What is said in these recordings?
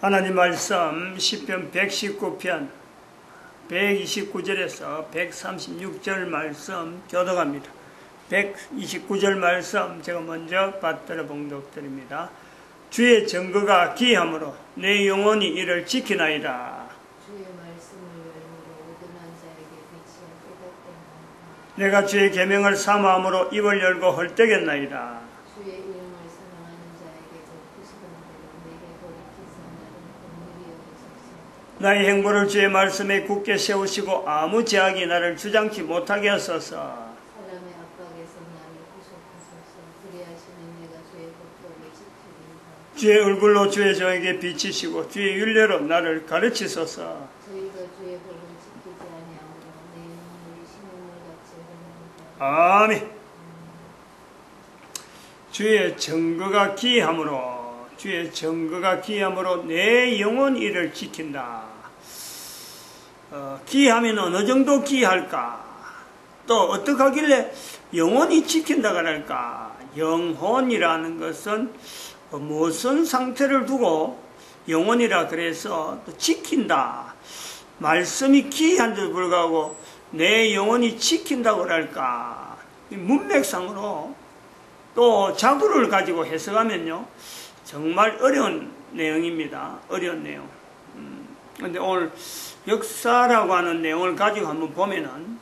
하나님 말씀 시편 119편 129절에서 136절 말씀 교독합니다. 129절 말씀 제가 먼저 받들어 봉독드립니다. 주의 증거가 기이함으로 내 영혼이 이를 지키나이다. 주의 말씀을 열므로 오둔한 자에게 빛이 깨닫게 하나이다. 내가 주의 계명을 사모함으로 입을 열고 헐떡였나이다. 주의 이름을 사랑하는 자에게 베푸시던 대로 내게 돌이키사 나를 긍휼히 여기소서. 나의 행보를 주의 말씀에 굳게 세우시고 아무 제약이 나를 주장치 못하게 하소서. 사람의 압박에서 나를 구속하소서. 그리하시는 내가 주의 법도를 지키리이다. 주의 얼굴로 주의 종에게 비치시고 주의 율례로 나를 가르치소서. 저희가 주의 법을 지키지 아니하므로 내 눈물이 신음물같이 흐르나이다. 아멘. 주의 증거가 기이함으로 내 영혼 이를 지킨다. 기이하면 어느 정도 기이할까? 또 어떻게 하길래 영혼이 지킨다고 할까? 영혼이라는 것은 무슨 상태를 두고 영혼이라 그래서 또 지킨다. 말씀이 기이한데도 불구하고 내 영혼이 지킨다고 할까? 문맥상으로 또 자구를 가지고 해석하면요 정말 어려운 내용입니다. 어려운 내용. 근데 오늘 역사라고 하는 내용을 가지고 한번 보면은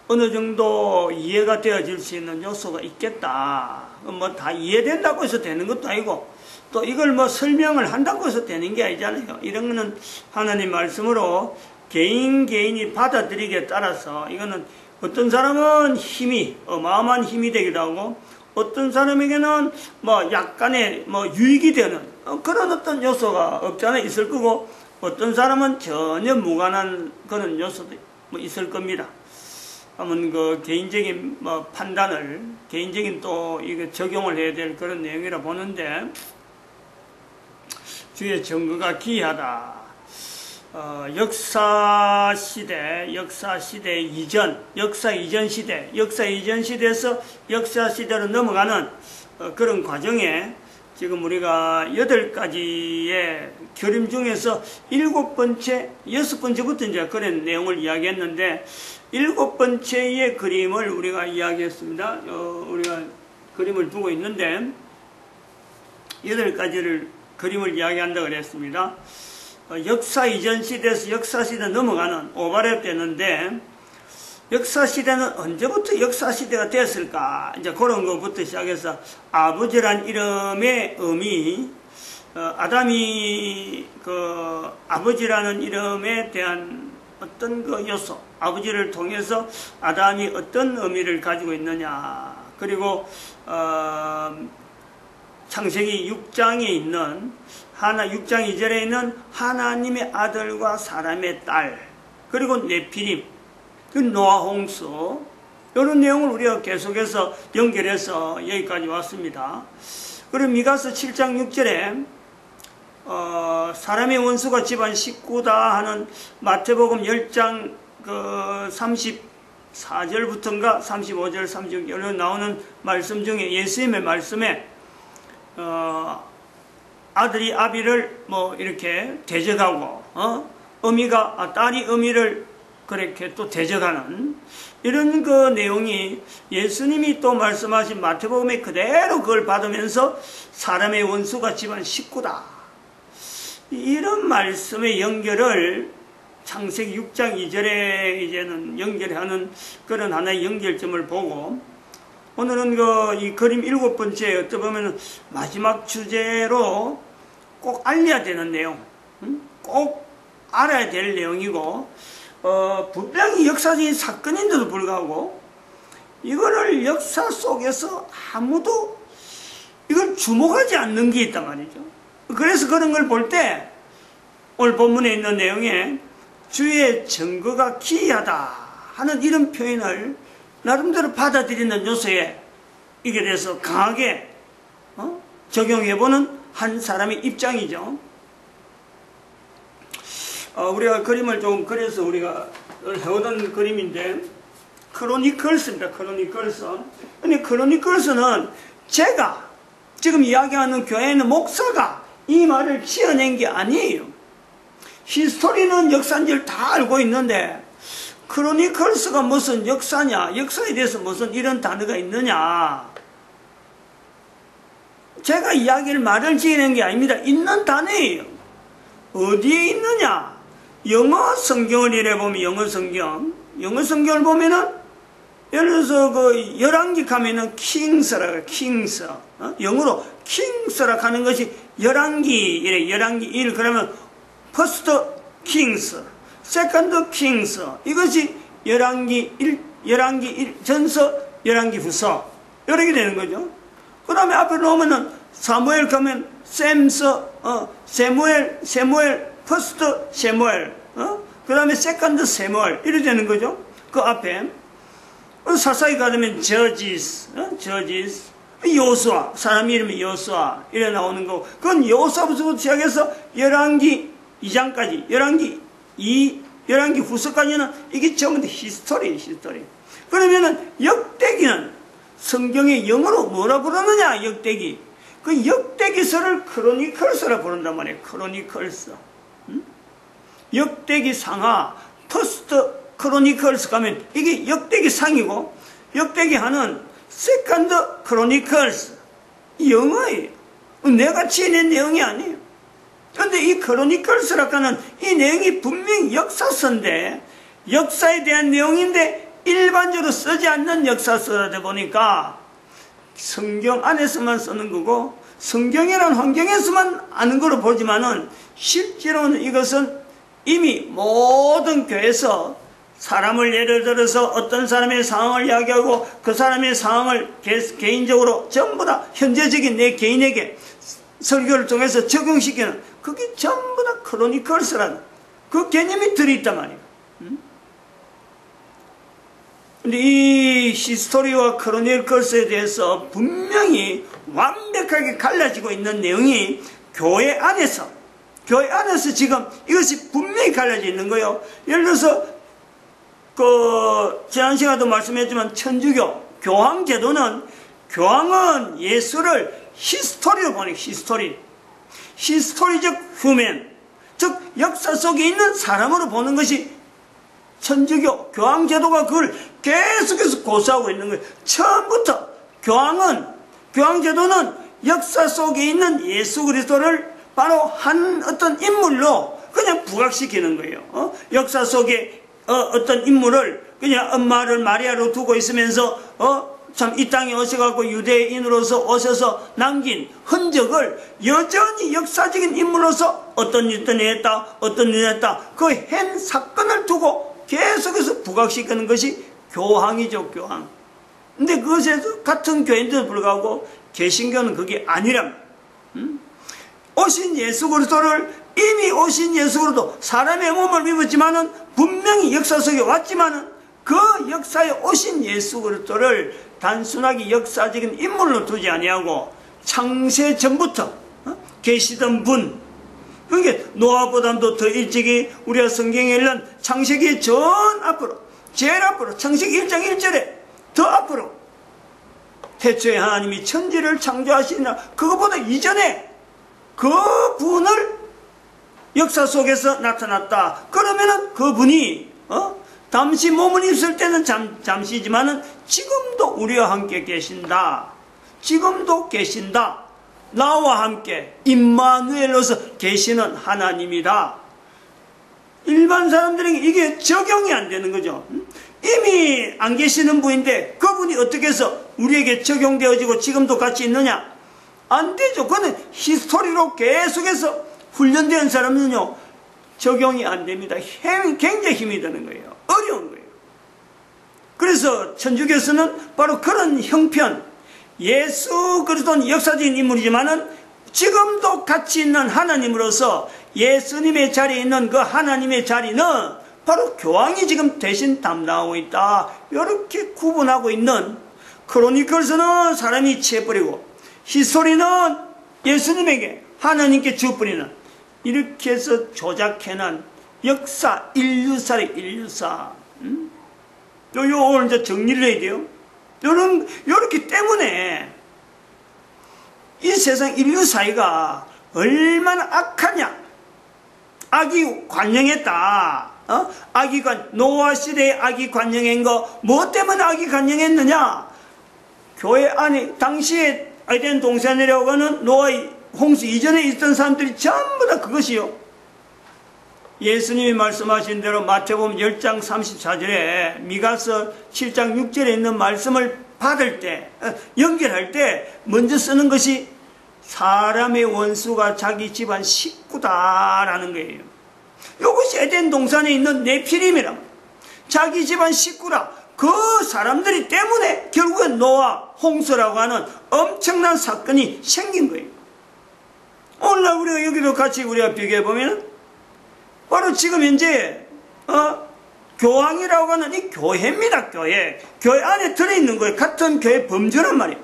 어느 정도 이해가 되어질 수 있는 요소가 있겠다. 뭐 다 이해된다고 해서 되는 것도 아니고 또 이걸 뭐 설명을 한다고 해서 되는 게 아니잖아요. 이런 거는 하나님 말씀으로 개인이 받아들이기에 따라서 이거는 어떤 사람은 힘이 어마어마한 힘이 되기도 하고 어떤 사람에게는 뭐 약간의 뭐 유익이 되는 그런 어떤 요소가 없잖아요. 있을 거고 어떤 사람은 전혀 무관한 그런 요소도 뭐 있을 겁니다. 한번 그 개인적인 뭐 판단을 개인적인 또 이거 적용을 해야 될 그런 내용이라 보는데 주의 증거가 기이하다. 역사 이전 시대에서 역사 시대로 넘어가는 그런 과정에 지금 우리가 8가지의 그림 중에서 6번째부터 이제 그런 내용을 이야기했는데 7번째의 그림을 우리가 이야기했습니다. 우리가 그림을 두고 있는데 8가지를 그림을 이야기한다고 그랬습니다. 역사 이전 시대에서 역사 시대 넘어가는 오바랩 되는데 역사 시대는 언제부터 역사 시대가 됐을까? 이제 그런 것부터 시작해서 아버지란 이름의 의미, 아담이 그 아버지라는 이름에 대한 어떤 그 요소, 아버지를 통해서 아담이 어떤 의미를 가지고 있느냐, 그리고 창세기 6장에 있는 6장 2절에 있는 하나님의 아들과 사람의 딸, 그리고 네피림, 노아 홍수, 이런 내용을 우리가 계속해서 연결해서 여기까지 왔습니다. 그리고 미가서 7장 6절에 사람의 원수가 집안 식구다 하는 마태복음 10장 34절부터인가 35절 36절로 나오는 말씀 중에 예수님의 말씀에 아들이 아비를 뭐 이렇게 대적하고 딸이 어미를 그렇게 또 대적하는 이런 그 내용이 예수님이 또 말씀하신 마태복음에 그대로 그걸 받으면서 사람의 원수가 집안 식구다. 이런 말씀의 연결을 창세기 6장 2절에 이제는 연결하는 그런 하나의 연결점을 보고 오늘은 이 그림 7번째 어떻게 보면 마지막 주제로 꼭 알려야 되는 내용, 꼭 알아야 될 내용이고 분명히 역사적인 사건인데도 불구하고 이거를 역사 속에서 아무도 이걸 주목하지 않는 게 있단 말이죠. 그래서 그런 걸 볼 때 오늘 본문에 있는 내용에 주의 증거가 기이하다 하는 이런 표현을 나름대로 받아들이는 요소에 이게 대해서 강하게 적용해보는 한 사람의 입장이죠. 우리가 그림을 좀 그려서 우리가 해오던 그림인데 크로니클스입니다. 크로니클스. 근데 크로니클스는 제가 지금 이야기하는 교회에 있는 목사가 이 말을 지어낸 게 아니에요. 히스토리는 역사인지를 다 알고 있는데 크로니컬스가 무슨 역사냐, 역사에 대해서 무슨 이런 단어가 있느냐. 제가 이야기를 말을 지어낸 게 아닙니다. 있는 단어예요. 어디에 있느냐? 영어 성경을 이래 보면 영어 성경을 보면은 예를 들어서 그 열왕기 가면은 킹스라고 킹스, 영어로 킹스라고 하는 것이 열왕기 이래 열왕기 1 그러면 퍼스트 킹스, 세컨드 킹스 이것이 열왕기 1 전서, 열왕기 후서 이렇게 되는 거죠. 그 다음에 앞에 놓으면은 사무엘 가면 세무엘 퍼스트 세무엘, 그 다음에 세컨드 세무엘 이렇게 되는 거죠. 그 앞에 사사기 가면 저지스, 요수아, 사람 이름이 요수아 이래 나오는 거. 그건 요수아부터 시작해서 열왕기 2장까지, 열왕기 후서까지는 이게 전부 다 히스토리. 그러면은 역대기는 성경의 영어로 뭐라 부르느냐, 역대기. 그 역대기서를 크로니컬스라 부른단 말이에요. 크로니컬스. 역대기 상하, 퍼스트 크로니컬스 가면 이게 역대기 상이고, 역대기 하는 세컨드 크로니컬스. 영어예요. 내가 지어낸 내용이 아니에요. 그런데 이 크로니컬스라고 하는 이 내용이 분명히 역사서인데, 역사에 대한 내용인데 일반적으로 쓰지 않는 역사서다 보니까 성경 안에서만 쓰는 거고 성경이라는 환경에서만 아는 거로 보지만은 실제로는 이것은 이미 모든 교회에서 사람을 예를 들어서 어떤 사람의 상황을 이야기하고 그 사람의 상황을 개인적으로 전부 다 현재적인 내 개인에게 설교를 통해서 적용시키는 그게 전부 다 크로니컬스라는 그 개념이 들어있단 말이에요. 근데 이 히스토리와 크로니컬스에 대해서 분명히 완벽하게 갈라지고 있는 내용이 교회 안에서 지금 이것이 분명히 갈라져 있는 거예요. 예를 들어서 지난 시간에도 말씀했지만 천주교 교황제도는 교황은 예수를 히스토리로 보니 히스토리적 휴먼, 즉 역사 속에 있는 사람으로 보는 것이 천주교 교황제도가 그걸 계속해서 고수하고 있는 거예요. 처음부터 교황제도는 역사 속에 있는 예수 그리스도를 바로 한 어떤 인물로 그냥 부각시키는 거예요. 역사 속에 어떤 인물을 그냥 엄마를 마리아로 두고 있으면서 참 이 땅에 오셔갖고 유대인으로서 오셔서 남긴 흔적을 여전히 역사적인 인물로서 어떤 일을 했다 그 한 사건을 두고 계속해서 부각시키는 것이 교황이죠, 교황. 근데 그것에서 같은 교인들도 불구하고 개신교는 그게 아니랍니다. 오신 예수 그리스도를 이미 오신 예수 그리스도 사람의 몸을 입었지만은 분명히 역사 속에 왔지만은 그 역사에 오신 예수 그리스도를 단순하게 역사적인 인물로 두지 아니하고 창세 전부터 계시던 분, 그러니까 노아보다도 더 일찍이 우리가 성경에 읽는 창세기 전 앞으로, 제일 앞으로 창세기 1장 1절에 더 앞으로 태초에 하나님이 천지를 창조하시니라 그것보다 이전에 그 분을 역사 속에서 나타났다. 그러면은 그분이 잠시 몸을 입을 때는 잠시지만은 지금도 우리와 함께 계신다. 지금도 계신다. 나와 함께 임마누엘로서 계시는 하나님이다. 일반 사람들에게 이게 적용이 안 되는 거죠. 이미 안 계시는 분인데 그분이 어떻게 해서 우리에게 적용되어지고 지금도 같이 있느냐? 안 되죠. 그거는 히스토리로 계속해서 훈련된 사람은요 적용이 안 됩니다. 굉장히 힘이 드는 거예요. 어려운 거예요. 그래서 천주교에서는 바로 그런 형편, 예수 그리스도는 역사적인 인물이지만은 지금도 같이 있는 하나님으로서 예수님의 자리에 있는 그 하나님의 자리는 바로 교황이 지금 대신 담당하고 있다. 이렇게 구분하고 있는, 크로니컬스는 사람이 취해버리고 히스토리는 예수님에게 하나님께 주어버리는, 이렇게 해서 조작해낸 역사, 인류사. 오늘 이제 정리를 해야 돼요. 요렇기 때문에 이 세상 인류 사회가 얼마나 악하냐. 악이 관영했다. 노아 시대에 악이 관영한 거, 뭐 때문에 악이 관영했느냐? 교회 안에 당시에 에덴 동산이라고 하는 노아의 홍수 이전에 있던 사람들이 전부 다 그것이요. 예수님이 말씀하신 대로 마태복음 10장 34절에 미가서 7장 6절에 있는 말씀을 받을 때, 연결할 때 먼저 쓰는 것이 사람의 원수가 자기 집안 식구다라는 거예요. 이것이 에덴 동산에 있는 네피림이라. 자기 집안 식구라. 그 사람들이 때문에 결국엔 노아 홍수라고 하는 엄청난 사건이 생긴 거예요. 오늘날 우리가 여기도 같이 우리가 비교해 보면 바로 지금 현재 교황이라고 하는 이 교회입니다. 교회 안에 들어있는 거예요. 같은 교회 범주란 말이에요.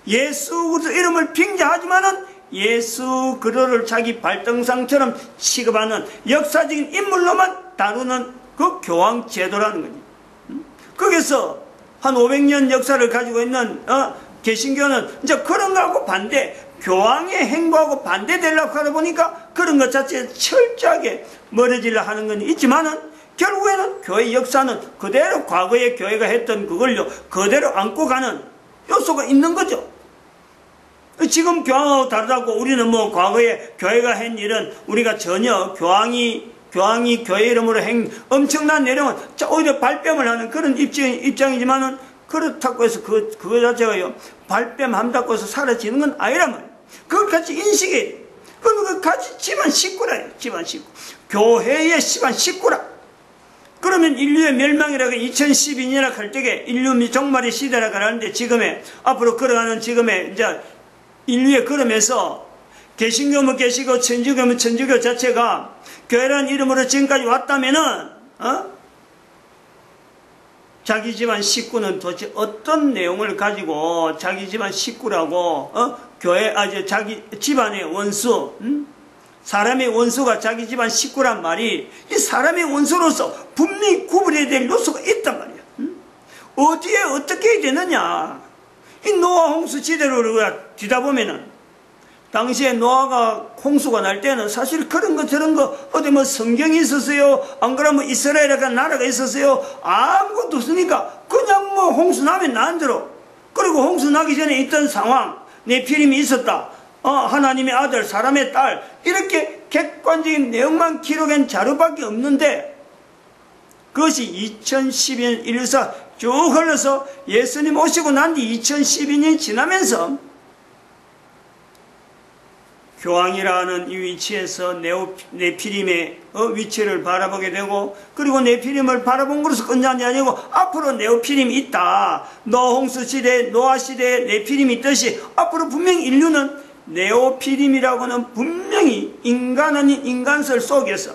예수 그리스도 이름을 빙자하지만은 예수 그리스도를 자기 발등상처럼 취급하는 역사적인 인물로만 다루는 그 교황 제도라는 거지. 거기서 한 500년 역사를 가지고 있는 개신교는 이제 그런 거하고 반대, 교황의 행보하고 반대되려고 하다 보니까 그런 것 자체에 철저하게 멀어지려 하는 건 있지만은 결국에는 교회 역사는 그대로 과거에 교회가 했던 그걸요 그대로 안고 가는 요소가 있는 거죠. 지금 교황하고 다르다고 우리는 뭐 과거에 교회가 한 일은 우리가 전혀 교황이 교회 이름으로 행 엄청난 내용은 오히려 발뺌을 하는 그런 입장이지만은 그렇다고 해서 그거 자체가요 발뺌한다고 해서 사라지는 건 아니란 말이에요. 그걸 같이 인식해야 돼요. 그러면 같이 집안 식구라요. 집안 식구. 교회의 집안 식구라. 그러면 인류의 멸망이라고 2012년이라 할 때에 인류 종말의 시대라고 하는데 지금의 앞으로 걸어가는 지금의 이제 인류의 걸음에서 개신교면 개신교, 천주교면 천주교 자체가 교회라는 이름으로 지금까지 왔다면은 자기 집안 식구는 도대체 어떤 내용을 가지고 자기 집안 식구라고 교회 자기 집안의 원수 사람의 원수가 자기 집안 식구란 말이 이 사람의 원수로서 분명히 구분해야 될 요소가 있단 말이야. 어디에 어떻게 해야 되느냐. 이 노아 홍수 시대로 우리가 뒤다 보면은 당시에 노아가 홍수가 날 때는 사실 그런 거 저런 거 어디 뭐 성경이 있었어요? 안 그러면 이스라엘이라는 나라가 있었어요? 아무것도 없으니까 그냥 뭐 홍수 나면 나는 대로. 그리고 홍수 나기 전에 있던 상황, 네피림이 있었다. 하나님의 아들, 사람의 딸 이렇게 객관적인 내용만 기록한 자료밖에 없는데 그것이 2012년 인류사 쭉 흘러서 예수님 오시고 난 뒤 2012년이 지나면서 교황이라는 이 위치에서 네피림의 위치를 바라보게 되고 그리고 네피림을 바라본 것으로 끝난 게 아니고 앞으로 네피림이 있다. 노홍수 시대, 노아 시대에 네피림이 있듯이 앞으로 분명히 인류는 네오피림이라고는 분명히 인간설 속에서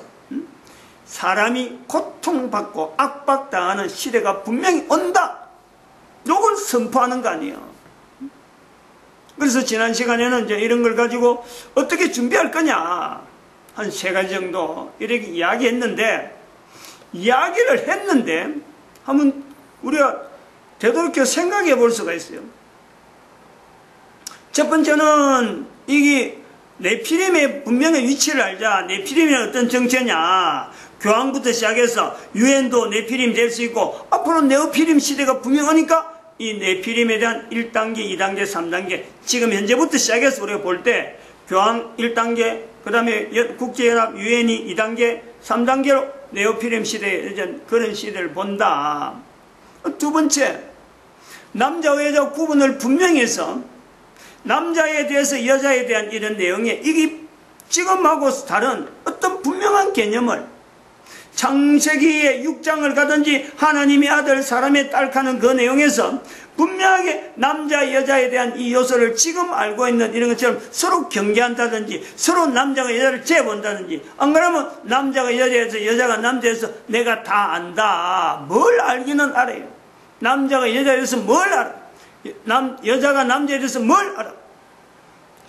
사람이 고통받고 압박당하는 시대가 분명히 온다. 이걸 선포하는 거 아니에요. 그래서 지난 시간에는 이제 이런 걸 가지고 어떻게 준비할 거냐 한 3가지 정도 이렇게 이야기를 했는데 한번 우리가 되돌이켜 생각해 볼 수가 있어요. 첫 번째는 이게 네피림의 분명히 위치를 알자. 네피림이 어떤 정체냐. 교황부터 시작해서 유엔도 네피림 될 수 있고 앞으로 네오피림 시대가 분명하니까 이 네피림에 대한 1단계, 2단계, 3단계 지금 현재부터 시작해서 우리가 볼 때 교황 1단계 그 다음에 국제연합 유엔이 2단계 3단계로 네오피림 시대 그런 시대를 본다. 두 번째 남자와 여자 구분을 분명히 해서 남자에 대해서 여자에 대한 이런 내용에 이게 지금하고 다른 어떤 분명한 개념을 창세기의 6장을 가든지 하나님의 아들 사람의 딸 하는 그 내용에서 분명하게 남자 여자에 대한 이 요소를 지금 알고 있는 이런 것처럼 서로 경계한다든지 서로 남자가 여자를 재본다든지 안 그러면 남자가 여자에서 여자가 남자에서 내가 다 안다. 뭘 알기는 알아요. 남자가 여자에 대해서 뭘 알아. 여자가 남자에 대해서 뭘 알아.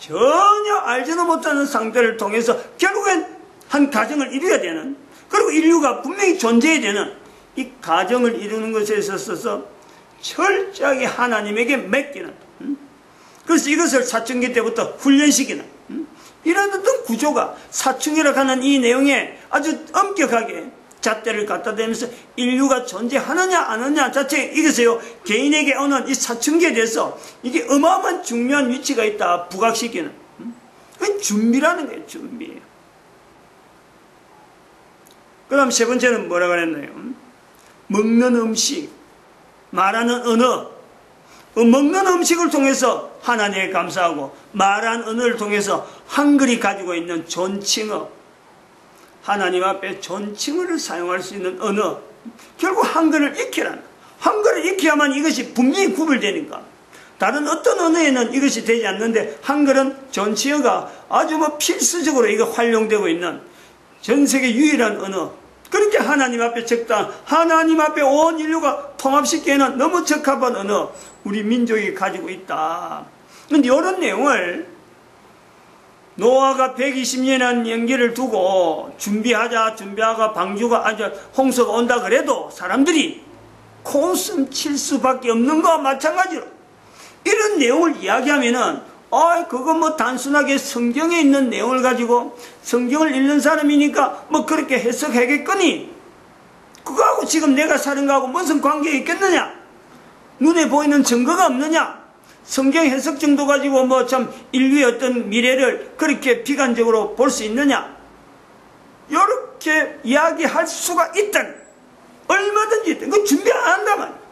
전혀 알지도 못하는 상태를 통해서 결국엔 한 가정을 이루어야 되는 그리고 인류가 분명히 존재해야 되는 이 가정을 이루는 것에 있어서 철저하게 하나님에게 맡기는 그래서 이것을 사춘기 때부터 훈련시키는 이런 어떤 구조가 사춘기라고 하는 이 내용에 아주 엄격하게 잣대를 갖다 대면서 인류가 존재하느냐 안 하느냐 자체 이것에요 개인에게 오는 이 사춘기에 대해서 이게 어마어마한 중요한 위치가 있다 부각시키는 그건 준비라는 거예요. 준비. 그 다음 세 번째는 뭐라고 그랬나요? 먹는 음식, 말하는 언어. 먹는 음식을 통해서 하나님에 감사하고 말하는 언어를 통해서 한글이 가지고 있는 존칭어, 하나님 앞에 존칭어를 사용할 수 있는 언어, 결국 한글을 익히라는, 한글을 익혀야만 이것이 분명히 구별되니까. 다른 어떤 언어에는 이것이 되지 않는데 한글은 존칭어가 아주 필수적으로 이거 활용되고 있는 전 세계 유일한 언어. 그렇게 하나님 앞에 적당, 하나님 앞에 온 인류가 통합시키기에는 너무 적합한 언어, 우리 민족이 가지고 있다. 그런데 이런 내용을 노아가 120년이라는 연기를 두고 준비하가 방주가 아주 홍수가 온다 그래도 사람들이 코웃음 칠 수밖에 없는 거와 마찬가지로 이런 내용을 이야기하면은 그거 단순하게 성경에 있는 내용을 가지고 성경을 읽는 사람이니까 그렇게 해석하겠거니 그거하고 지금 내가 사는 거하고 무슨 관계가 있겠느냐? 눈에 보이는 증거가 없느냐? 성경 해석 정도 가지고 참 인류의 어떤 미래를 그렇게 비관적으로 볼 수 있느냐? 이렇게 이야기할 수가 있다. 얼마든지 있다. 그거 준비 안 한단 말이야.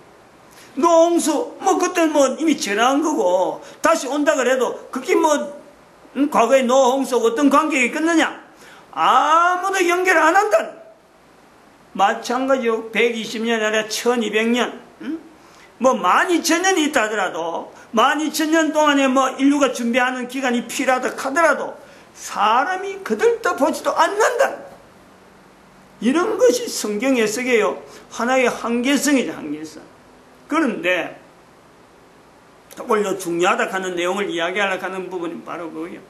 노홍수, 그때 이미 지나간 거고, 다시 온다 그래도, 그게 과거의 노홍수하고 어떤 관계가 있겠느냐? 아무도 연결 안 한다. 마찬가지로 120년 아니라 1200년, 12,000년이 있다 하더라도, 12,000년 동안에 인류가 준비하는 기간이 필요하다 하더라도, 사람이 거들떠보지도 않는다. 이런 것이 성경 해석이에요. 하나의 한계성이죠, 한계성. 그런데 오히려 중요하다 하는 내용을 이야기하려고 하는 부분이 바로 그거예요.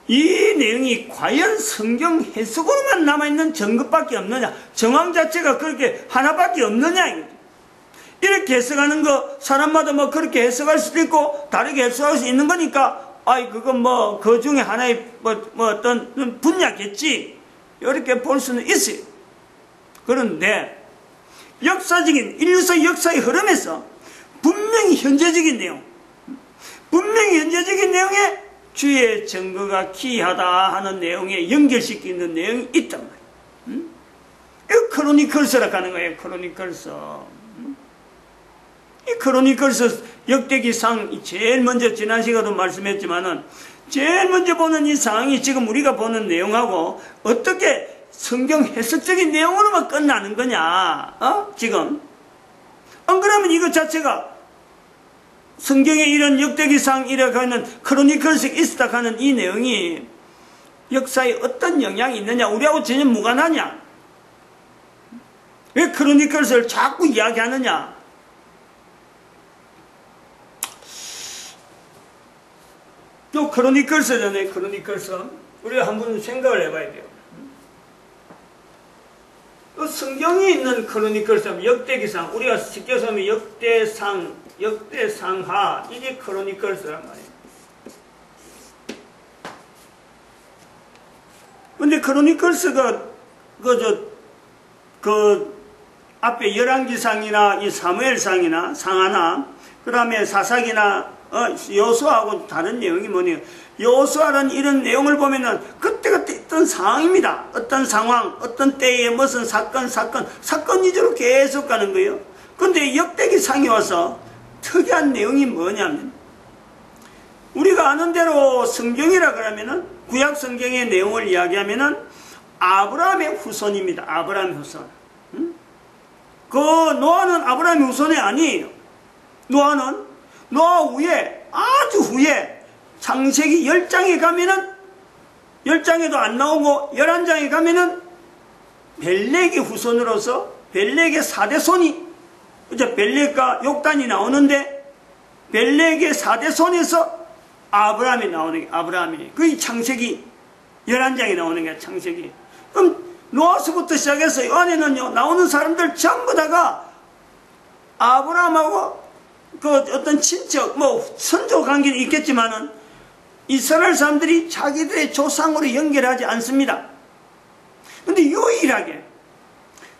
이 내용이 과연 성경 해석으로만 남아있는 정것밖에 없느냐, 정황 자체가 그렇게 하나밖에 없느냐, 이렇게 해석하는 거 사람마다 그렇게 해석할 수도 있고 다르게 해석할 수 있는 거니까 그건 그 중에 하나의 어떤 분야겠지, 이렇게 볼 수는 있어요. 그런데 역사적인 인류사 역사의 흐름에서 분명히 현재적인 내용에 주의 증거가 기이하다 하는 내용에 연결시키는 내용이 있단 말이에요. 이거 크로니컬스라고 하는 거예요. 크로니컬스. 이 크로니컬스 역대기상 제일 먼저 지난 시간에도 말씀했지만은 제일 먼저 보는 이 상황이 지금 우리가 보는 내용하고 어떻게 성경 해석적인 내용으로만 끝나는 거냐, 지금? 안 그러면 이것 자체가 성경에 이런 역대기상이라고 하는 크로니컬스에 있었다 하는 이 내용이 역사에 어떤 영향이 있느냐, 우리하고 전혀 무관하냐? 왜 크로니컬스를 자꾸 이야기하느냐? 또 크로니컬스잖아요, 크로니컬스. 우리가 한번 생각을 해봐야 돼요. 성경에 있는 크로니컬스, 역대기상, 우리가 쉽게 쓰면 역대상하, 이게 크로니컬스란 말이에요. 근데 크로니컬스가, 앞에 열왕기상이나 이 사무엘상이나 상하나, 그 다음에 사사기나, 여호수아하고 다른 내용이 뭐냐면, 여호수아라는 이런 내용을 보면은 그때그때 있던 상황입니다. 어떤 상황, 어떤 때에 무슨 사건 위주로 계속 가는 거예요. 근데 역대기상에 와서 특이한 내용이 뭐냐면, 우리가 아는 대로 성경이라 그러면은, 구약 성경의 내용을 이야기하면은, 아브라함의 후손입니다. 아브라함의 후손. 노아는 아브라함의 후손이 아니에요. 노아 후에, 아주 후에, 창세기 10장에 가면은 10장에도 안 나오고 11장에 가면은 벨렉의 후손으로서 벨렉의 4대 손이 벨렉과 욕단이 나오는데 벨렉의 4대 손에서 아브라함이 나오는 게 아브라함이 그게 창세기 11장에 나오는 게 창세기. 그럼 노아서부터 시작해서 이 안에는요 나오는 사람들 전부 다가 아브라함하고 어떤 친척 선조 관계는 있겠지만은 이스라엘 사람들이 자기들의 조상으로 연결하지 않습니다. 근데 유일하게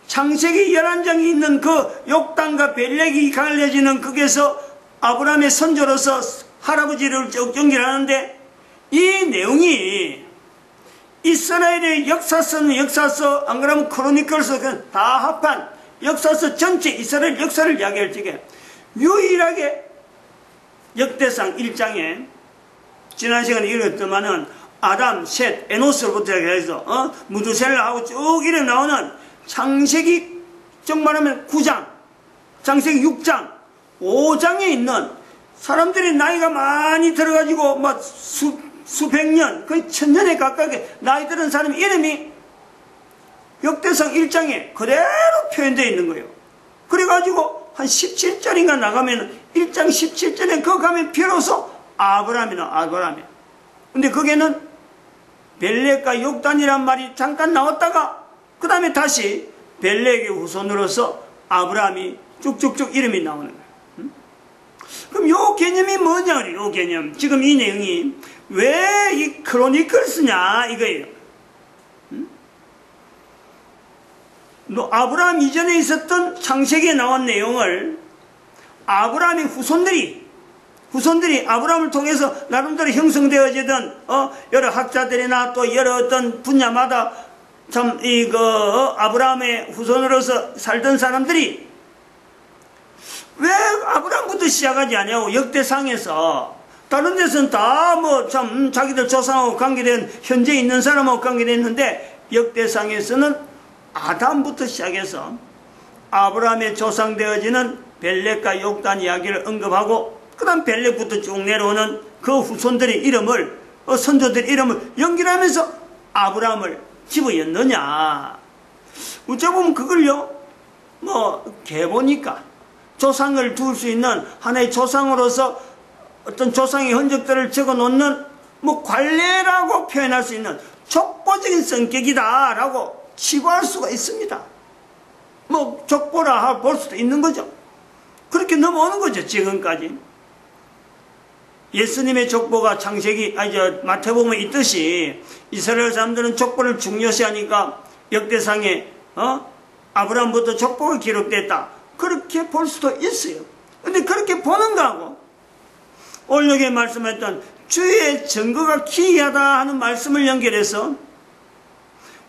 창세기 11장이 있는 그 욕단과 벨렉이 갈려지는 거기에서 아브라함의 선조로서 할아버지를 연결하는데, 이 내용이 이스라엘의 역사서 안 그러면 크로니클서 다 합한 역사서 전체 이스라엘 역사를 이야기할 적에 유일하게 역대상 1장에 지난 시간에 읽었더만은 아담, 셋, 에노스로부터 해서 무두셀라하고 쭉 이래 나오는 창세기 정말하면 9장, 창세기 6장, 5장에 있는 사람들이 나이가 많이 들어가지고 막 수백 년, 거의 천년에 가깝게 나이 들은 사람 이름이 역대상 1장에 그대로 표현되어 있는 거예요. 그래가지고 한 17절인가 나가면 1장 17절에 그 가면 비로소 아브라함이야. 근데 거기에는 벨렉과 욕단이란 말이 잠깐 나왔다가 그 다음에 다시 벨렉의 후손으로서 아브라함이 쭉쭉쭉 이름이 나오는 거예요. 그럼 요 개념이 뭐냐? 요 개념. 지금 이 내용이 왜 이 크로니클스냐 이거예요. 아브라함 이전에 있었던 창세기에 나온 내용을 아브라함의 후손들이 아브라함을 통해서 나름대로 형성되어지던 여러 학자들이나 또 여러 어떤 분야마다 참 아브라함의 후손으로서 살던 사람들이 왜 아브라함부터 시작하지 않냐고. 역대상에서 다른 데서는 다 뭐 참 자기들 조상하고 관계된 현재 있는 사람하고 관계됐는데 역대상에서는 아담부터 시작해서 아브라함의 조상되어지는 벨렉과 욕단 이야기를 언급하고 그 다음 벨렉부터 쭉 내려오는 그 후손들의 이름을 선조들의 이름을 연결하면서 아브라함을 집어였느냐. 어쩌보면 그걸요 개보니까 조상을 둘 수 있는 하나의 조상으로서 어떤 조상의 흔적들을 적어놓는 관례라고 표현할 수 있는 족보적인 성격이다라고 치부할 수가 있습니다. 족보라 볼 수도 있는 거죠. 그렇게 넘어오는 거죠. 지금까지 예수님의 족보가 마태복음에 있듯이 이스라엘 사람들은 족보를 중요시하니까 역대상에 아브라함부터 족보가 기록됐다, 그렇게 볼 수도 있어요. 근데 그렇게 보는 거하고 오늘 여기에 말씀했던 주의 증거가 기이하다 하는 말씀을 연결해서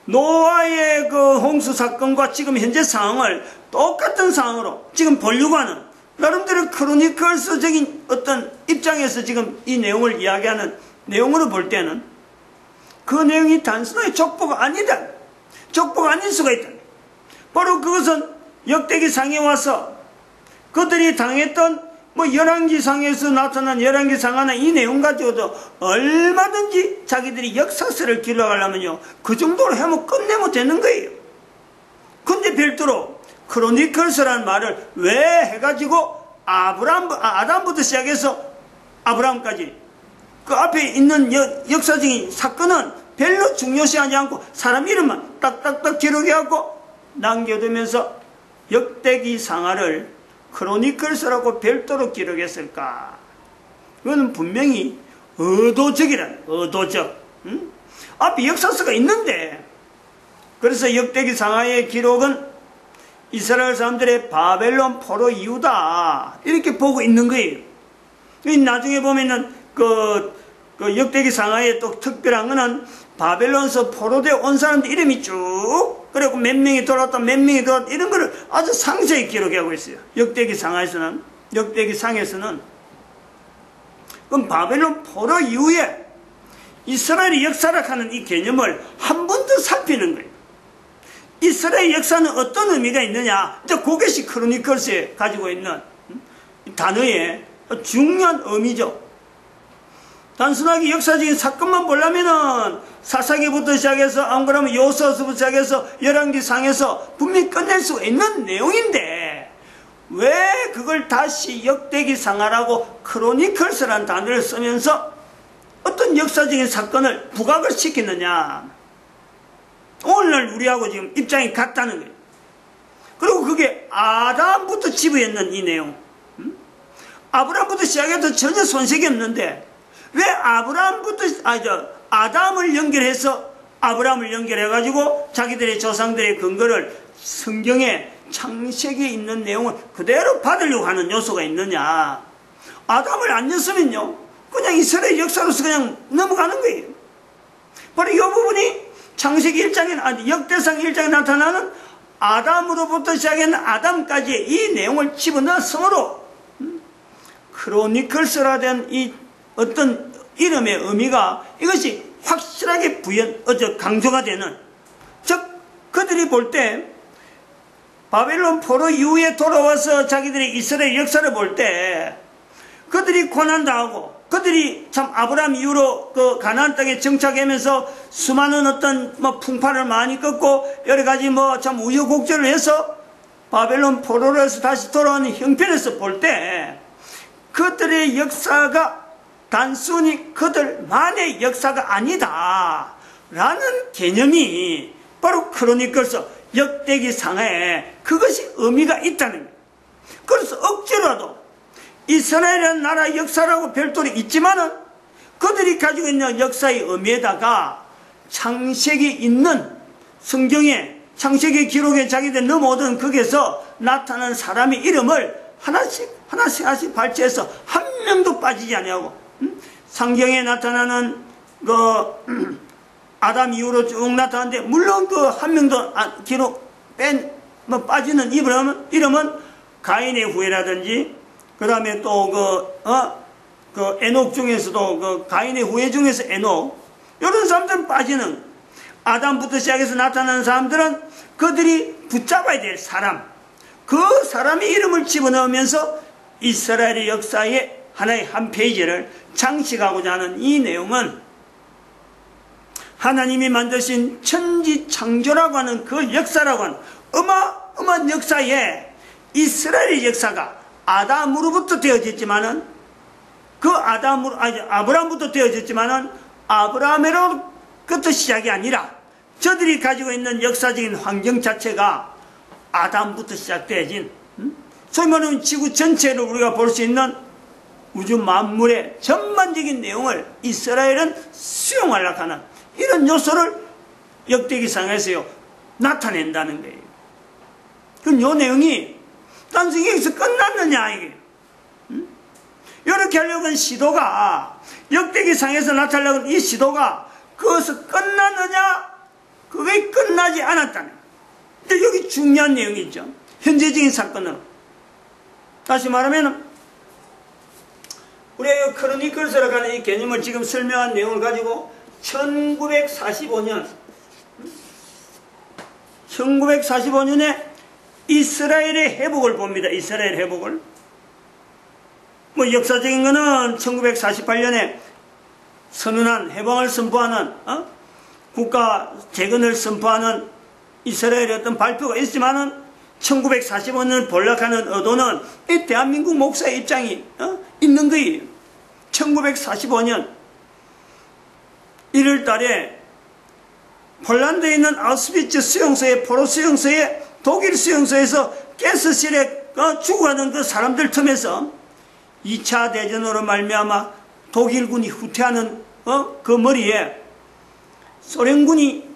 노아의 그 홍수 사건과 지금 현재 상황을 똑같은 상황으로 지금 보려고 하는 나름대로 크로니클스적인 어떤 입장에서 지금 이 내용을 이야기하는 내용으로 볼 때는 그 내용이 단순하게 족보가 아니다, 족보가 아닐 수가 있다. 바로 그것은 역대기상에 와서 그들이 당했던 열왕기상에서 나타난 열왕기상 하나 이 내용 가지고도 얼마든지 자기들이 역사서를 기록하려면요 그 정도로 하면 끝내면 되는 거예요. 근데 별도로 크로니클스라는 말을 왜 해가지고 아담부터 시작해서 아브라함까지 그 앞에 있는 역사적인 사건은 별로 중요시하지 않고 사람 이름만 딱딱딱 기록해갖고 남겨두면서 역대기상하를 크로니클스라고 별도로 기록했을까? 그건 분명히 의도적. 앞에 역사서가 있는데, 그래서 역대기상하의 기록은 이스라엘 사람들의 바벨론 포로 이후다, 이렇게 보고 있는 거예요. 나중에 보면은 그 역대기상하의 또 특별한 거는 바벨론에서 포로되어 온 사람들 이름이 쭉, 그리고 몇 명이 돌아왔다, 몇 명이 돌아왔다, 이런 거를 아주 상세히 기록하고 있어요. 역대기상에서는. 그럼 바벨론 포로 이후에 이스라엘의 역사라는 이 개념을 한 번 더 살피는 거예요. 이스라엘 역사는 어떤 의미가 있느냐? 이제 그것이 크로니클스에 가지고 있는 단어의 중요한 의미죠. 단순하게 역사적인 사건만 보려면은 사사기부터 시작해서 안 그러면 여호수아서부터 시작해서 열왕기상에서 분명히 끝낼 수 있는 내용인데 왜 그걸 다시 역대기상하라고 크로니클스라는 단어를 쓰면서 어떤 역사적인 사건을 부각을 시키느냐? 오늘날 우리하고 지금 입장이 같다는 거예요. 그리고 그게 아담부터 지부했는 이 내용. 아브라함부터 시작해도 전혀 손색이 없는데 왜 아담을 연결해서 아브라함을 연결해가지고 자기들의 조상들의 근거를 성경에 창세기에 있는 내용을 그대로 받으려고 하는 요소가 있느냐. 아담을 안 냈으면요 그냥 이스라엘 역사로서 그냥 넘어가는 거예요. 바로 이 부분이 창세기 1장에 역대상 1장에 나타나는 아담으로부터 시작한 아담까지의 이 내용을 집어넣었으므로 크로니클스라 된 이 어떤 이름의 의미가 이것이 확실하게 강조가 되는, 즉 그들이 볼 때 바벨론 포로 이후에 돌아와서 자기들의 이스라엘 역사를 볼 때 그들이 고난당하고 그들이 참 아브라함 이후로 그 가나안 땅에 정착하면서 수많은 어떤 풍파를 많이 꺾고 여러 가지 참 우여곡절을 해서 바벨론 포로로서 다시 돌아오는 형편에서 볼 때 그들의 역사가 단순히 그들만의 역사가 아니다 라는 개념이 바로 크로니클서 역대기 상하에 그것이 의미가 있다는 거예요. 그래서 억지로라도 이스라엘이라는 나라의 역사라고 별도로 있지만은 그들이 가지고 있는 역사의 의미에다가 창세기 있는 성경에 창세기 기록에 자기들 넘어오던 거기에서 나타나는 사람의 이름을 하나씩 발췌해서 한 명도 빠지지 아니하고 성경에 나타나는 아담 이후로 쭉 나타나는데 물론 그 한 명도 기록 빠지는 이름은 가인의 후예라든지 그 다음에 또 에녹 중에서도 가인의 후예 중에서 에녹 이런 사람들은 빠지는, 아담부터 시작해서 나타나는 사람들은 그들이 붙잡아야 될 사람, 그 사람의 이름을 집어넣으면서 이스라엘의 역사의 하나의 한 페이지를 장식하고자 하는 이 내용은 하나님이 만드신 천지창조라고 하는 그 역사라고 하는 어마어마한 역사에 이스라엘의 역사가 아담으로부터 되어졌지만은 아브라함부터 되어졌지만은 아브라함으로부터 시작이 아니라 저들이 가지고 있는 역사적인 환경 자체가 아담부터 시작되어진, 소위 말하면 지구 전체를 우리가 볼 수 있는 우주 만물의 전반적인 내용을 이스라엘은 수용하려고 하는 이런 요소를 역대기상에서요 나타낸다는 거예요. 그럼 이 내용이 단순히 여기서 끝났느냐 이게. 이렇게 하려고 한 시도가, 역대기상에서 나타내려고 한 이 시도가 그것을 끝났느냐? 그게 끝나지 않았다는 거예요. 근데 여기 중요한 내용이 있죠. 현재적인 사건으로. 다시 말하면 우리가 크로니클스라고 하는 이 개념을 지금 설명한 내용을 가지고 1945년에 이스라엘의 회복을 봅니다. 이스라엘 회복을. 역사적인 거는 1948년에 선언한, 해방을 선포하는, 국가 재건을 선포하는 이스라엘의 어떤 발표가 있지만은 1945년을 볼락하는 의도는 이 대한민국 목사의 입장이 있는 거예요. 1945년 1월 달에 폴란드에 있는 아우슈비츠 수용소에, 포로 수용소에, 독일 수용소에서 가스실에 죽어가는 그 사람들 틈에서 2차 대전으로 말미암아 독일군이 후퇴하는 그 머리에 소련군이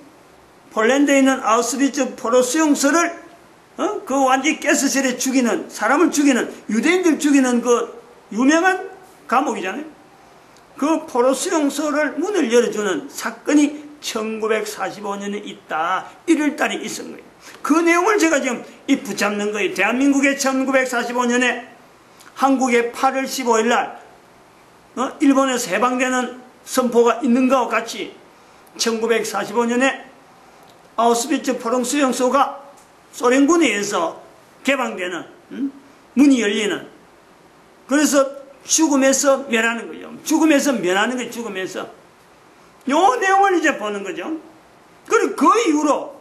폴란드에 있는 아우슈비츠 포로 수용소를 그 완전히 가스실에 죽이는, 사람을 죽이는, 유대인들 죽이는 그 유명한 감옥이잖아요. 그 포로 수용소를 문을 열어주는 사건이 1945년에 있다. 1월달에 있은 거예요. 그 내용을 제가 지금 붙잡는 거예요. 대한민국의 1945년에 한국의 8월 15일 날 일본에서 해방되는 선포가 있는 것과 같이 1945년에 아우슈비츠 포로 수용소가 소련군에 의해서 개방되는, 문이 열리는, 그래서 죽음에서 면하는 거죠. 죽음에서 면하는 거예요. 죽음에서. 요 내용을 이제 보는 거죠. 그리고 그 이후로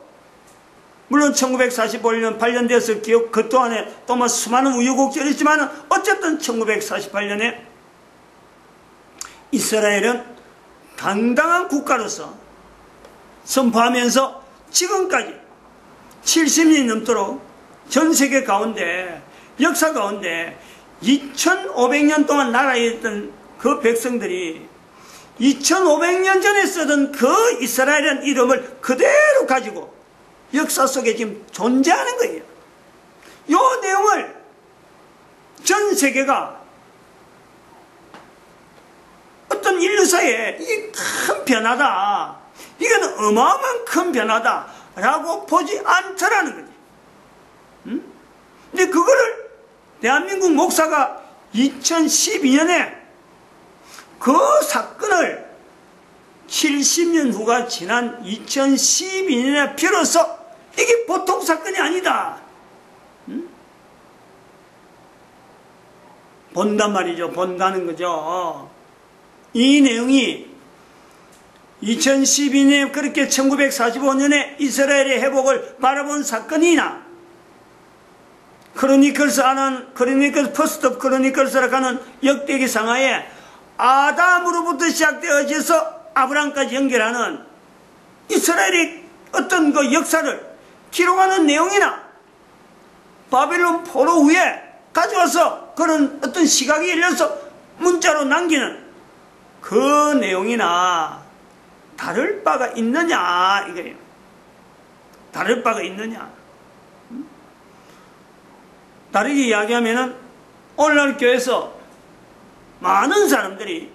물론 1945년 8년 돼서 그 동안에 또 수많은 우여곡절이 있지만 어쨌든 1948년에 이스라엘은 당당한 국가로서 선포하면서 지금까지 70년이 넘도록 전 세계 가운데, 역사 가운데 2500년 동안 나라에 있던 그 백성들이 2500년 전에 쓰던 그 이스라엘이라는 이름을 그대로 가지고 역사 속에 지금 존재하는 거예요. 이 내용을 전 세계가 어떤 인류사에 이 큰 변화다, 이거는 어마어마한 큰 변화다 라고 보지 않더라는 거지. 근데 그거를 대한민국 목사가 2012년에 그 사건을 70년 후가 지난 2012년에 비로소 이게 보통 사건이 아니다, 본단 말이죠. 본다는 거죠. 이 내용이 2012년에 그렇게 1945년에 이스라엘의 회복을 바라본 사건이나 크로니클스 퍼스트 오브 크로니클스라고 하는 역대기 상하에 아담으로부터 시작되어져서 아브라함까지 연결하는 이스라엘의 어떤 그 역사를 기록하는 내용이나 바벨론 포로 후에 가져와서 그런 어떤 시각이 열려서 문자로 남기는 그 내용이나 다를 바가 있느냐 이거예요. 다를 바가 있느냐. 다르게 이야기하면은 오늘날 교회에서 많은 사람들이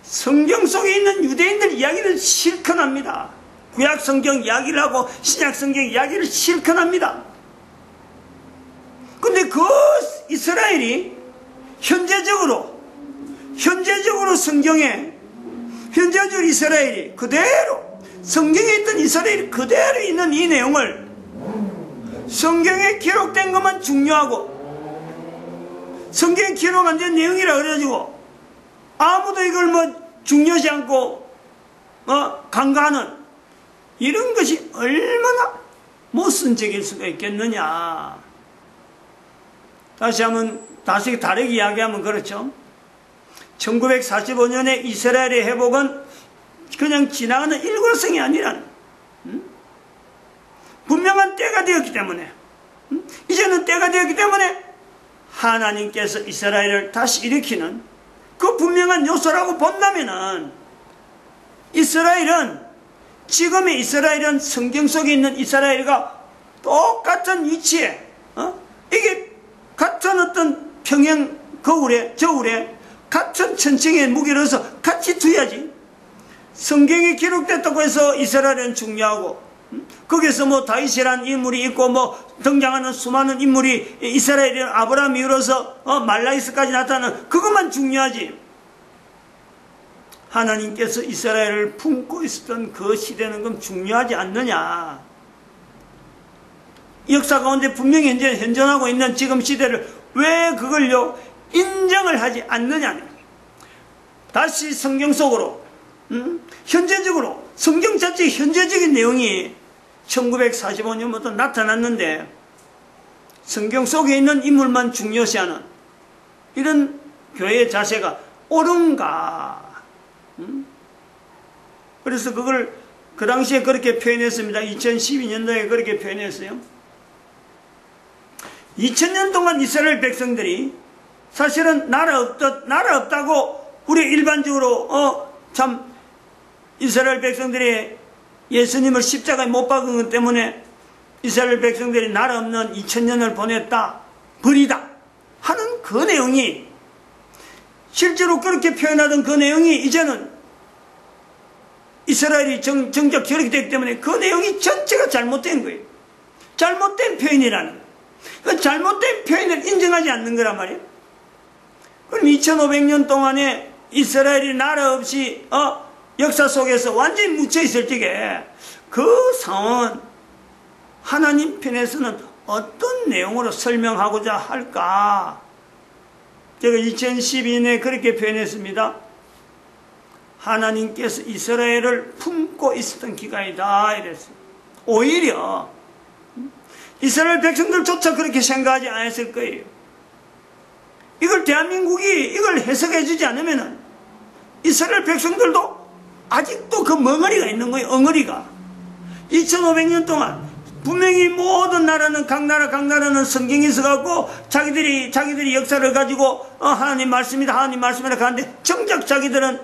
성경 속에 있는 유대인들 이야기를 실컷 합니다. 구약 성경 이야기를 하고 신약 성경 이야기를 실컷 합니다. 근데 그 이스라엘이 현재적으로 성경에, 현재적으로 이스라엘이 그대로, 성경에 있던 이스라엘이 그대로 있는 이 내용을 성경에 기록된 것만 중요하고 성경에 기록 안 된 내용이라 그래가지고 아무도 이걸 중요시 않고 간과하는 이런 것이 얼마나 모순적일 수가 있겠느냐. 다시 다르게 이야기하면 그렇죠. 1945년에 이스라엘의 회복은 그냥 지나가는 일과성이 아니라 분명한 때가 되었기 때문에, 이제는 때가 되었기 때문에 하나님께서 이스라엘을 다시 일으키는 그 분명한 요소라고 본다면은 지금의 이스라엘은 성경 속에 있는 이스라엘과 똑같은 위치에, 이게 같은 어떤 평양 저울에 같은 천칭의 무게를 해서 같이 두야지. 성경에 기록됐다고 해서 이스라엘은 중요하고, 거기서 다윗이라는 인물이 있고 등장하는 수많은 인물이 이스라엘은 아브라함 이후로서 말라기스까지 나타나는 그것만 중요하지. 하나님께서 이스라엘을 품고 있었던 그 시대는 그럼 중요하지 않느냐. 역사 가운데 분명히 현존하고 있는 지금 시대를 왜 그걸요 인정을 하지 않느냐. 다시 성경 속으로 현재적으로 성경 자체의 현재적인 내용이 1945년부터 나타났는데 성경 속에 있는 인물만 중요시하는 이런 교회의 자세가 옳은가. 그래서 그걸 그 당시에 그렇게 표현했습니다. 2012년도에 그렇게 표현했어요. 2000년 동안 이스라엘 백성들이 사실은 나라 없다고 우리 일반적으로 참 이스라엘 백성들이 예수님을 십자가에 못 박은 것 때문에 이스라엘 백성들이 나라 없는 2000년을 보냈다, 버리다 하는 그 내용이, 실제로 그렇게 표현하던 그 내용이 이제는 이스라엘이 정작 결핵이 되기 때문에 그 내용이 전체가 잘못된 거예요. 잘못된 표현이라는 거예요. 그 잘못된 표현을 인정하지 않는 거란 말이에요. 그럼 2500년 동안에 이스라엘이 나라 없이 역사 속에서 완전히 묻혀있을 적에 그 상황은 하나님 편에서는 어떤 내용으로 설명하고자 할까? 제가 2012년에 그렇게 표현했습니다. 하나님께서 이스라엘을 품고 있었던 기간이다 이랬어요. 오히려 이스라엘 백성들조차 그렇게 생각하지 않았을 거예요. 이걸 대한민국이 이걸 해석해 주지 않으면 이스라엘 백성들도 아직도 그 멍어리가 있는 거예요. 엉어리가. 2500년 동안 분명히 모든 나라는 각 나라는 성경이 있어갖고 자기들이 역사를 가지고 하나님 말씀이다 하나님 말씀이라 하는데 정작 자기들은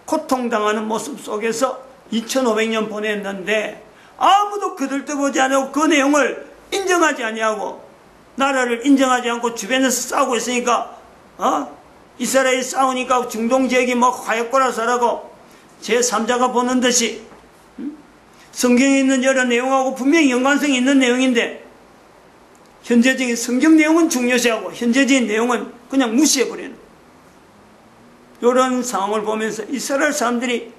고통당하는 모습 속에서 2500년 보냈는데 아무도 그들도 보지 않고 그 내용을 인정하지 아니하고 나라를 인정하지 않고 주변에서 싸우고 있으니까 이스라엘이 싸우니까 중동 지역이 뭐 화약고라서라고 제3자가 보는 듯이 성경에 있는 여러 내용하고 분명히 연관성이 있는 내용인데 현재적인 성경 내용은 중요시하고 현재적인 내용은 그냥 무시해버리는 이런 상황을 보면서 이스라엘 사람들이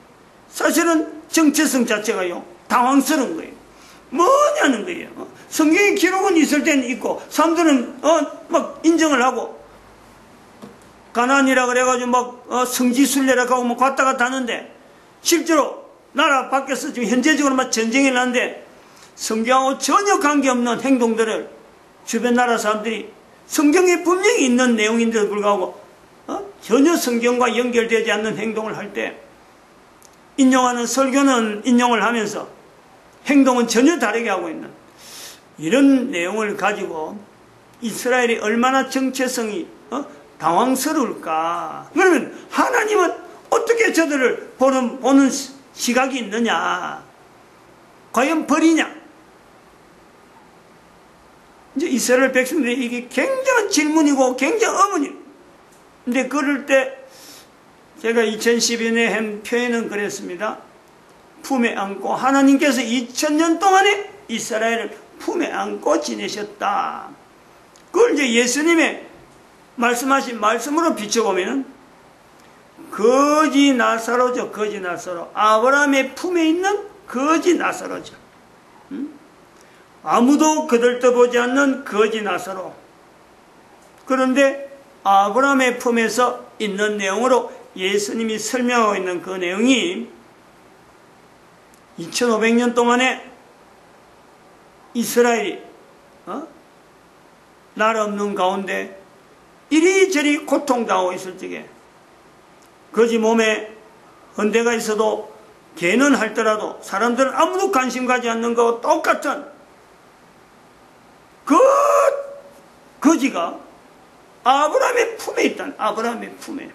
사실은 정체성 자체가요 당황스러운 거예요. 뭐냐는 거예요. 성경의 기록은 있을 때는 있고 사람들은 막 인정을 하고 가나안이라 그래가지고 막 성지순례라 하고 뭐 갔다 갔다 하는데 실제로 나라 밖에서 지금 현재적으로 막 전쟁이 나는데 성경하고 전혀 관계없는 행동들을 주변 나라 사람들이 성경에 분명히 있는 내용인데도 불구하고 전혀 성경과 연결되지 않는 행동을 할 때 인용하는 설교는 인용을 하면서 행동은 전혀 다르게 하고 있는 이런 내용을 가지고 이스라엘이 얼마나 정체성이 당황스러울까. 그러면 하나님은 어떻게 저들을 보는 시각이 있느냐. 과연 버리냐. 이제 이스라엘 백성들이 이게 굉장한 질문이고 굉장한 의문이에요. 근데 그럴 때 제가 2012년에 한 표현은 그랬습니다. 품에 안고 하나님께서 2000년 동안에 이스라엘을 품에 안고 지내셨다. 그걸 이제 예수님의 말씀하신 말씀으로 비춰보면 거지 나사로죠. 거지 나사로. 아브라함의 품에 있는 거지 나사로죠. 아무도 그들도 보지 않는 거지 나사로. 그런데 아브라함의 품에서 있는 내용으로 예수님이 설명하고 있는 그 내용이 2500년 동안에 이스라엘이 나라 없는 가운데 이리저리 고통당하고 있을 적에 거지 몸에 헌대가 있어도 개는 할더라도 사람들은 아무도 관심 가지 않는 것과 똑같은 그 거지가 아브라함의 품에 있다는 아브라함의 품에.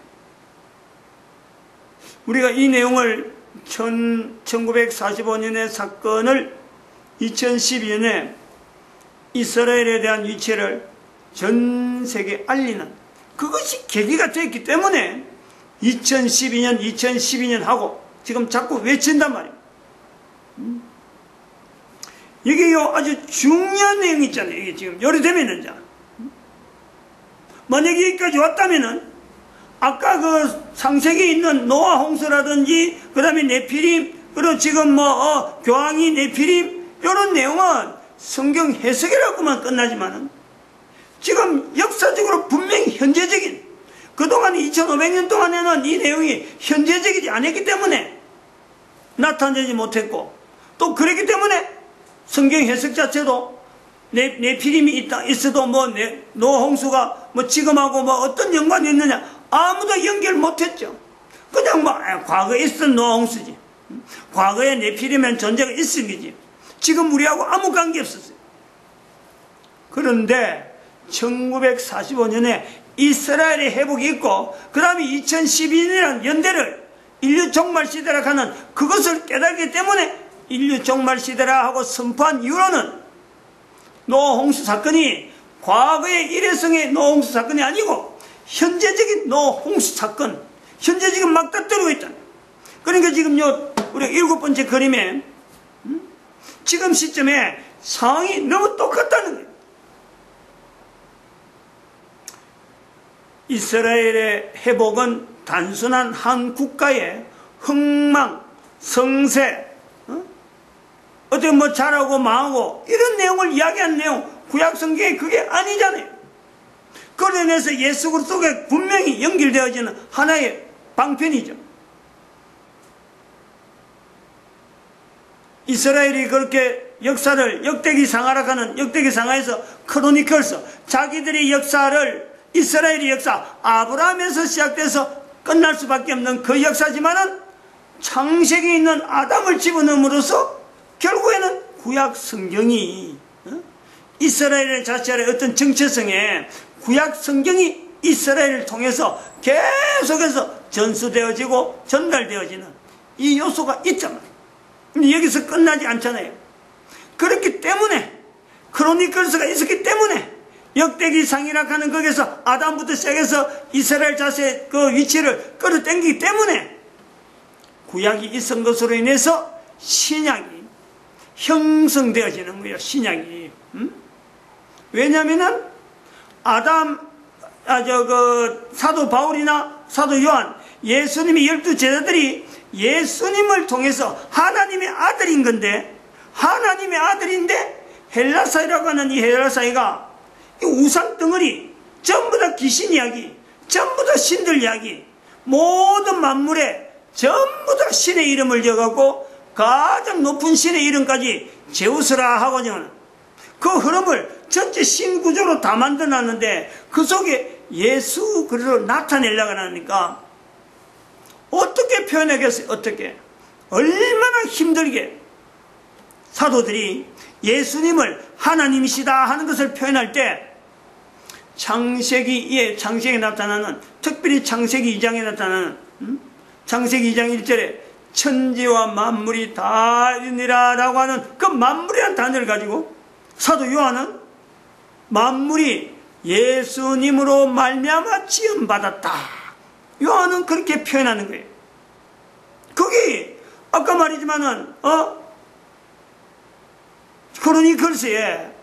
우리가 이 내용을 1945년의 사건을 2012년에 이스라엘에 대한 위치를 전 세계에 알리는 그것이 계기가 됐기 때문에 2012년 하고 지금 자꾸 외친단 말이에요. 이게요 아주 중요한 내용이 있잖아요. 이게 지금 요리되면은 만약에 여기까지 왔다면은 아까 그 창세기에 있는 노아 홍수라든지 그 다음에 네피림 그리고 지금 뭐 교황이 네피림 이런 내용은 성경 해석이라고만 끝나지만은 지금 역사적으로 분명히 현재적인 그동안 2500년 동안에는 이 내용이 현재적이지 않았기 때문에 나타내지 못했고 또 그랬기 때문에 성경 해석 자체도 네피림이 있어도 뭐 노아 홍수가 뭐 지금하고 뭐 어떤 연관이 있느냐 아무도 연결 못했죠. 그냥 뭐 과거에 있었던 노아 홍수지. 과거에 네피림은 존재가 있은 거지. 지금 우리하고 아무 관계 없었어요. 그런데 1945년에 이스라엘의 회복이 있고 그 다음에 2012년이라는 연대를 인류 종말 시대라 하는 그것을 깨닫기 때문에 인류 종말 시대라 하고 선포한 이후로는 노아 홍수 사건이 과거의 일회성의 노아 홍수 사건이 아니고 현재적인 노아 홍수 사건, 현재적인 맞닥뜨리고 있잖아요. 그러니까 지금 우리가 7번째 그림에 지금 시점에 상황이 너무 똑같다는 거예요. 이스라엘의 회복은 단순한 한 국가의 흥망, 성세, 어떻게 뭐 잘하고 망하고 이런 내용을 이야기한 내용, 구약 성경에 그게 아니잖아요. 그로 인해서 예수 그리스도가 분명히 연결되어지는 하나의 방편이죠. 이스라엘이 그렇게 역사를 역대기상하라 하는 역대기상하에서 크로니컬스 자기들의 역사를 이스라엘의 역사 아브라함에서 시작돼서 끝날 수밖에 없는 그 역사지만은 창세기에 있는 아담을 집어넣음으로써 결국에는 구약 성경이 이스라엘 자체의 어떤 정체성에 구약 성경이 이스라엘을 통해서 계속해서 전수되어지고 전달되어지는 이 요소가 있잖아요. 근데 여기서 끝나지 않잖아요. 그렇기 때문에 크로니클스가 있었기 때문에 역대기상이라 하는 거기서 아담부터 시작해서 이스라엘 자세의 그 위치를 끌어당기기 때문에 구약이 있은 것으로 인해서 신약이 형성되어지는 거예요. 신약이. 왜냐하면 사도 바울이나 사도 요한, 예수님의 12 제자들이 예수님을 통해서 하나님의 아들인 건데, 하나님의 아들인데 헬라사이라고 하는 이 헬라사이가 이 우상 덩어리, 전부 다 귀신 이야기, 전부 다 신들 이야기, 모든 만물에 전부 다 신의 이름을 지어갖고 가장 높은 신의 이름까지 제우스라 하거든요. 그 흐름을 전체 신구조로 다 만들어놨는데 그 속에 예수 그리스도를 나타내려고 하니까 어떻게 표현하겠어요? 어떻게? 얼마나 힘들게 사도들이 예수님을 하나님이시다 하는 것을 표현할 때 창세기에 나타나는, 특별히 창세기 2장에 나타나는 창세기 2장 1절에 천지와 만물이 다 있느니라 라고 하는 그 만물이라는 단어를 가지고 사도 요한은 만물이 예수님으로 말미암아 지음받았다. 요한은 그렇게 표현하는 거예요. 그게 아까 말이지만은 크로니클스에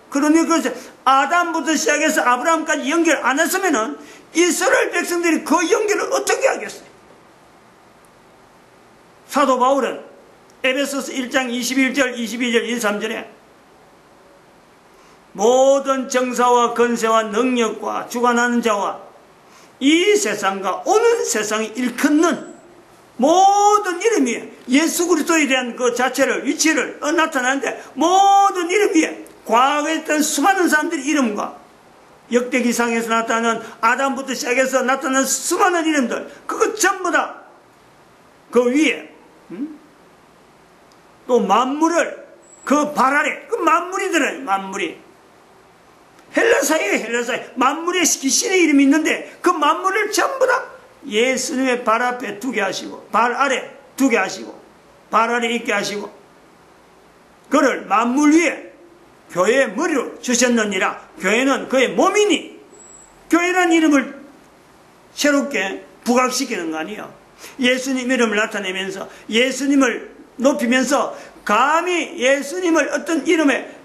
아담부터 시작해서 아브라함까지 연결 안 했으면은 이스라엘 백성들이 그 연결을 어떻게 하겠어요? 사도 바울은 에베소서 1장 21절, 22절, 23절에 모든 정사와 권세와 능력과 주관하는 자와 이 세상과 오는 세상이 일컫는 모든 이름이 예수 그리스도에 대한 그 자체를, 위치를 나타나는데 모든 이름 위에 과거에 있던 수많은 사람들의 이름과 역대기상에서 나타나는 아담부터 시작해서 나타나는 수많은 이름들, 그거 전부 다 그 위에 또 만물을 그 발 아래, 그 만물이 들어요. 만물이 헬라사이에요. 헬라사이 만물의 신의 이름이 있는데 그 만물을 전부 다 예수님의 발 앞에 두게 하시고 발 아래 두게 하시고 발 아래 있게 하시고 그를 만물 위에 교회의 머리로 주셨느니라. 교회는 그의 몸이니 교회라는 이름을 새롭게 부각시키는 거 아니에요. 예수님 이름을 나타내면서 예수님을 높이면서 감히 예수님을 어떤 이름에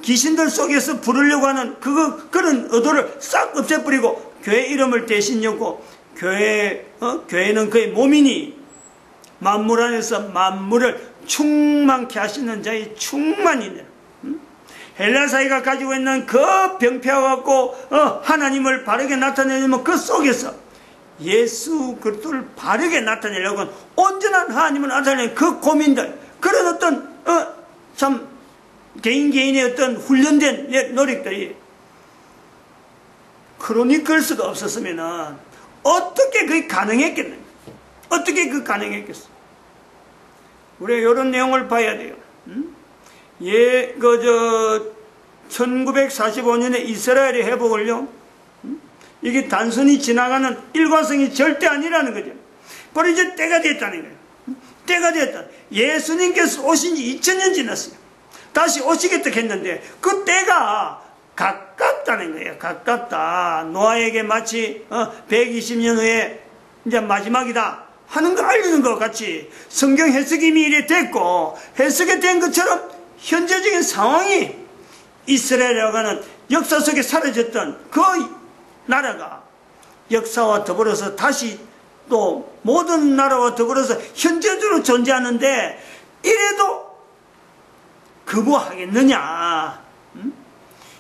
귀신들 속에서 부르려고 하는 그런 의도를 싹 없애버리고 교회 이름을 대신 엮고 교회는 그의 몸이니 만물 안에서 만물을 충만케 하시는 자의 충만이네. 헬라사이가 가지고 있는 그 병폐와갖고 하나님을 바르게 나타내려면 그 속에서 예수 그리스도를 바르게 나타내려고 온전한 하나님을 나타내는 그 고민들, 그런 어떤 참 개인의 어떤 훈련된 노력들이 크로니클스가 없었으면 어떻게 그게 가능했겠는가? 어떻게 그 가능했겠어? 우리가 이런 내용을 봐야 돼요. 1945년에 이스라엘의 회복을요, 이게 단순히 지나가는 일과성이 절대 아니라는 거죠. 바로 이제 때가 됐다는 거예요. 때가 됐다. 예수님께서 오신 지 2000년 지났어요. 다시 오시겠다 했는데 그 때가 가깝다는 거예요. 가깝다. 노아에게 마치 120년 후에 이제 마지막이다 하는 걸 알리는 것 같이 성경 해석이 미리 됐고 해석이 된 것처럼 현재적인 상황이 이스라엘이라고 하는 역사 속에 사라졌던 그 나라가 역사와 더불어서 다시 또 모든 나라와 더불어서 현재적으로 존재하는데 이래도 거부하겠느냐?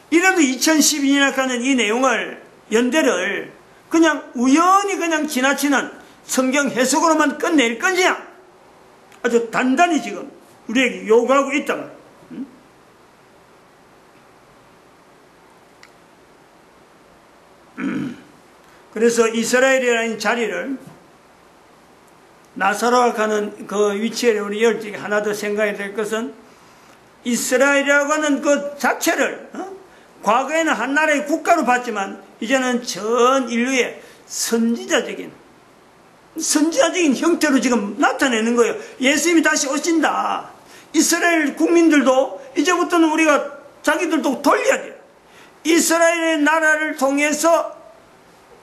이래도 2012년에 가는 이 내용을 연대를 그냥 우연히 그냥 지나치는 성경 해석으로만 끝낼 건지냐? 아주 단단히 지금 우리에게 요구하고 있다. 그래서 이스라엘이라는 자리를 나사로와 가는 그 위치에 우리 열중에 하나 더 생각해야 될 것은 이스라엘이라고 하는 그 자체를 과거에는 한 나라의 국가로 봤지만 이제는 전 인류의 선지자적인 선지자적인 형태로 지금 나타내는 거예요. 예수님이 다시 오신다. 이스라엘 국민들도 이제부터는 우리가 자기들도 돌려야 돼요. 이스라엘의 나라를 통해서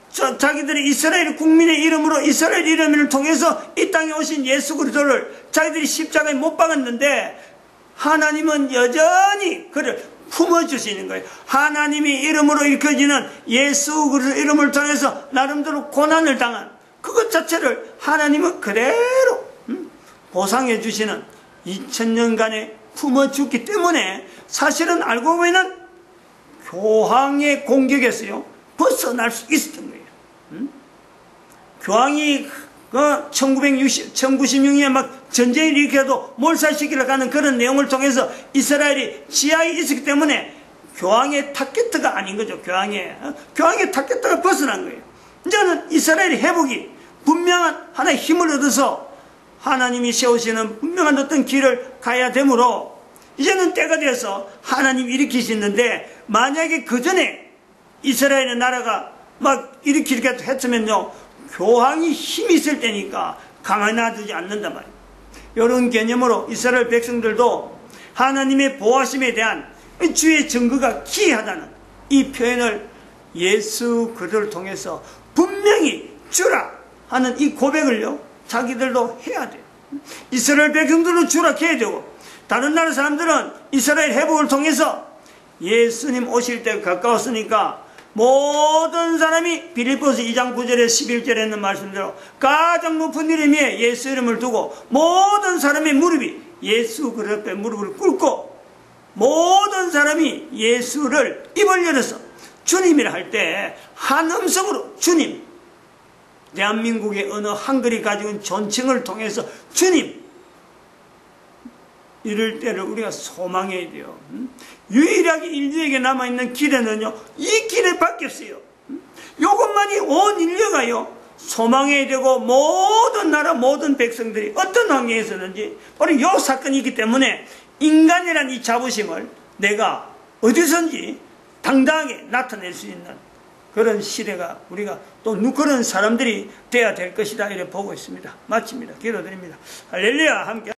자기들이 이스라엘 국민의 이름으로 이스라엘 이름을 통해서 이 땅에 오신 예수 그리스도를 자기들이 십자가에 못 박았는데 하나님은 여전히 그를 품어주시는 거예요. 하나님이 이름으로 일컬어지는 예수 그리스도 이름을 통해서 나름대로 고난을 당한 그것 자체를 하나님은 그대로 보상해 주시는 2000년간의 품어주기 때문에 사실은 알고 보면 교황의 공격에서요 벗어날 수 있었던 거예요. 교황이 1996년에 막 전쟁을 일으켜도 몰살시키러 가는 그런 내용을 통해서 이스라엘이 지하에 있었기 때문에 교황의 타겟트가 아닌 거죠. 교황의 타겟트가 벗어난 거예요. 이제는 이스라엘의 회복이 분명한 하나의 힘을 얻어서 하나님이 세우시는 분명한 어떤 길을 가야 되므로 이제는 때가 돼서 하나님이 일으키시는데 만약에 그 전에 이스라엘의 나라가 막 일으키게 했으면요 교황이 힘이 있을 때니까 강화놔두지 않는단 말이에요. 이런 개념으로 이스라엘 백성들도 하나님의 보호하심에 대한 주의 증거가 기이하다는 이 표현을 예수 그리스도를 통해서 분명히 주라 하는 이 고백을요 자기들도 해야 돼요. 이스라엘 백성들도 주라 해야 되고 다른 나라 사람들은 이스라엘 회복을 통해서 예수님 오실 때가 가까웠으니까 모든 사람이 빌립보서 2장 9절에 11절에 있는 말씀대로 가장 높은 이름 위에 예수 이름을 두고 모든 사람의 무릎이 예수 그리스도 앞에 무릎을 꿇고 모든 사람이 예수를 입을 열어서 주님이라 할 때 한 음성으로 주님, 대한민국의 어느 한글이 가지고 있는 존칭을 통해서 주님, 이럴 때를 우리가 소망해야 돼요. 유일하게 인류에게 남아있는 길에는요 이 길에 밖에 없어요. 이것만이 온 인류가요 소망해야 되고 모든 나라 모든 백성들이 어떤 환경에서든지 바로 이 사건이 있기 때문에 인간이란 이 자부심을 내가 어디선지 당당하게 나타낼 수 있는 그런 시대가 우리가 또 그런 사람들이 돼야 될 것이다 이렇게 보고 있습니다. 마칩니다. 기도드립니다. 할렐루야. 함께